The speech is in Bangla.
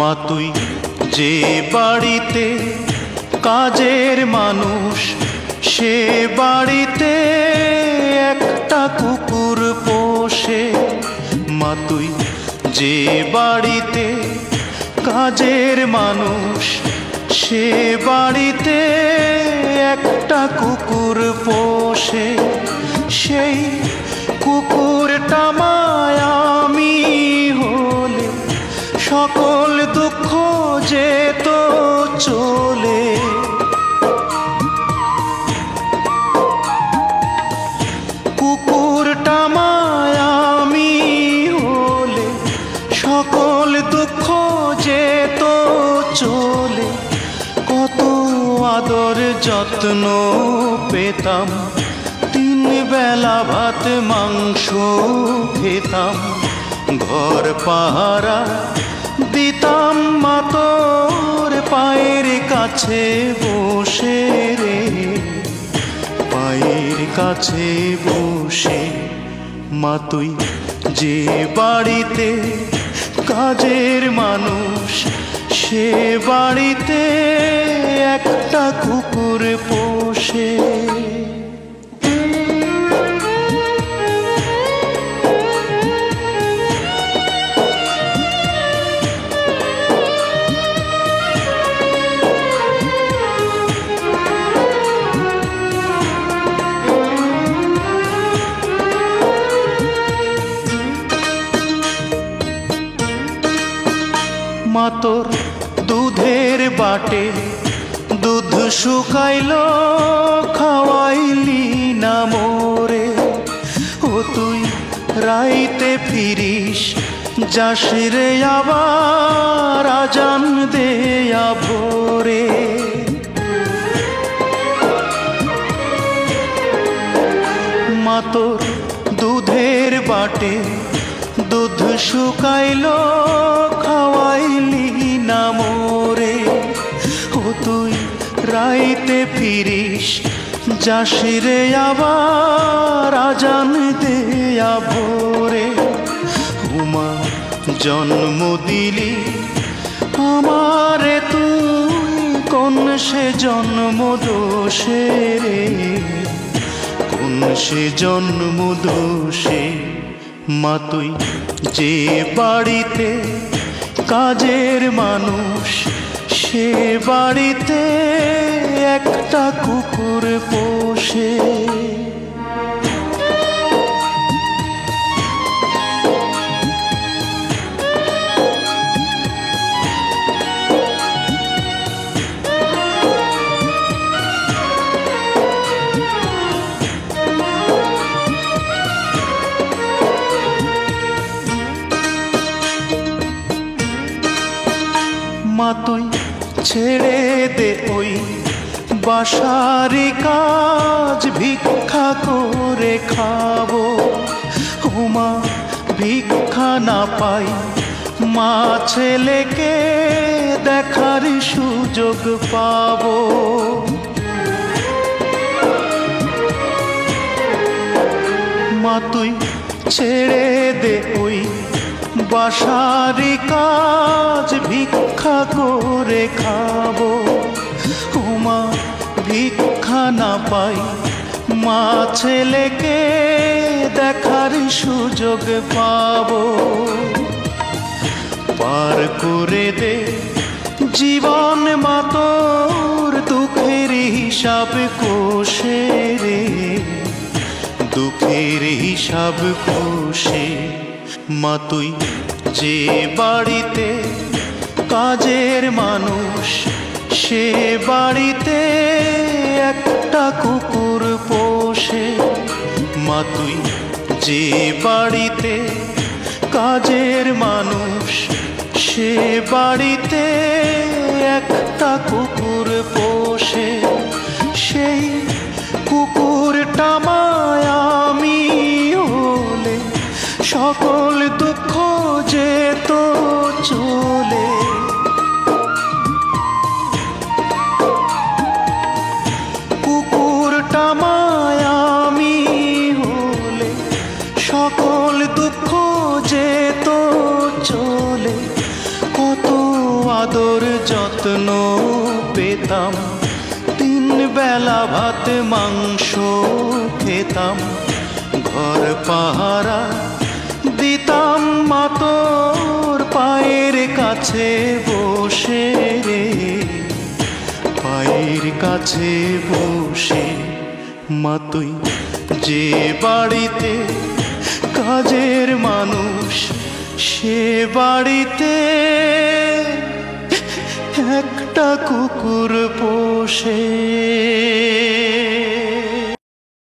মা তুই যে বাড়িতে কাজের মানুষ, সে বাড়িতে একটা কুকুর পোষে। মা তুই যে বাড়িতে কাজের মানুষ, সে বাড়িতে একটা কুকুর পোষে। সেই কুকুরটা মায়ামি হলে সকল দুঃখ যেত চলে। কুকুরটা মায়ামি হলে সকল দুঃখ যেত চলে। কত আদর যত্ন পেতাম, তিন বেলা ভাত মাংস খেতাম। ঘর পাহারা দিতাম মা তোর পায়ের কাছে বসে রে, পায়ের কাছে বসে। মা তুই যে বাড়িতে কাজের মানুষ, সে বাড়িতে একটা কুকুর পোষে। মা তোর দুধের বাটে দুধ শুকাইলো, খাওয়াইলি না মোরে। ও তুই রাইতে ফিরিস, যাস রে আবার আজান দেয়া ভোরে। মা তোর দুধের বাটে দুধ শুকাইলো, খাওয়াইলি না মোরে। ও তুই রাইতে ফিরিস, যাস রে আবার আজান দেয়া ভোরে। উমা জন্ম দিলি আমারে তুই, কোন সে জন্ম দোষে রে, কোন সে জন্ম দোষে। মা তুই যে বাড়িতে কাজের মানুষ, সে বাড়িতে একটা কুকুর পোষে। মা তুই ছেড়ে দে ওই বাসারি কাজ, ভিক্ষা করে খাবো। হুমা ভিক্ষা না পাই, মা ছেলেকে দেখার সুযোগ পাবো। মা তুই ছেড়ে দে ওই বাসারি কাজ, ভিক্ষা করে খাবো। উমা ভিক্ষা না পাই, মা ছেলেকে দেখার সুযোগ পাবো। পার করে দে জীবন মা তোর, দুঃখের হিসাব কোষে রে, দুঃখের হিসাব কোষে। মা তুই যে বাড়িতে কাজের মানুষ, সে বাড়িতে একটা কুকুর পোষে। মা তুই যে বাড়িতে কাজের মানুষ, সে বাড়িতে একটা কুকুর পোষে। সেই কুকুরটা মায়ামি হলে সকল দুঃখ যেত চলে। কুকুরটা মায়ামি হলে সকল দুঃখ যেত চলে। কত দুবেলা ভাত মাংস খেতাম, ঘর পাহারা দিতাম মা তোর পায়ের কাছে বসে রে, পায়ের কাছে বসে। মা তুই যে বাড়িতে কাজের মানুষ, সে বাড়িতে একটা কুকুর পোষে।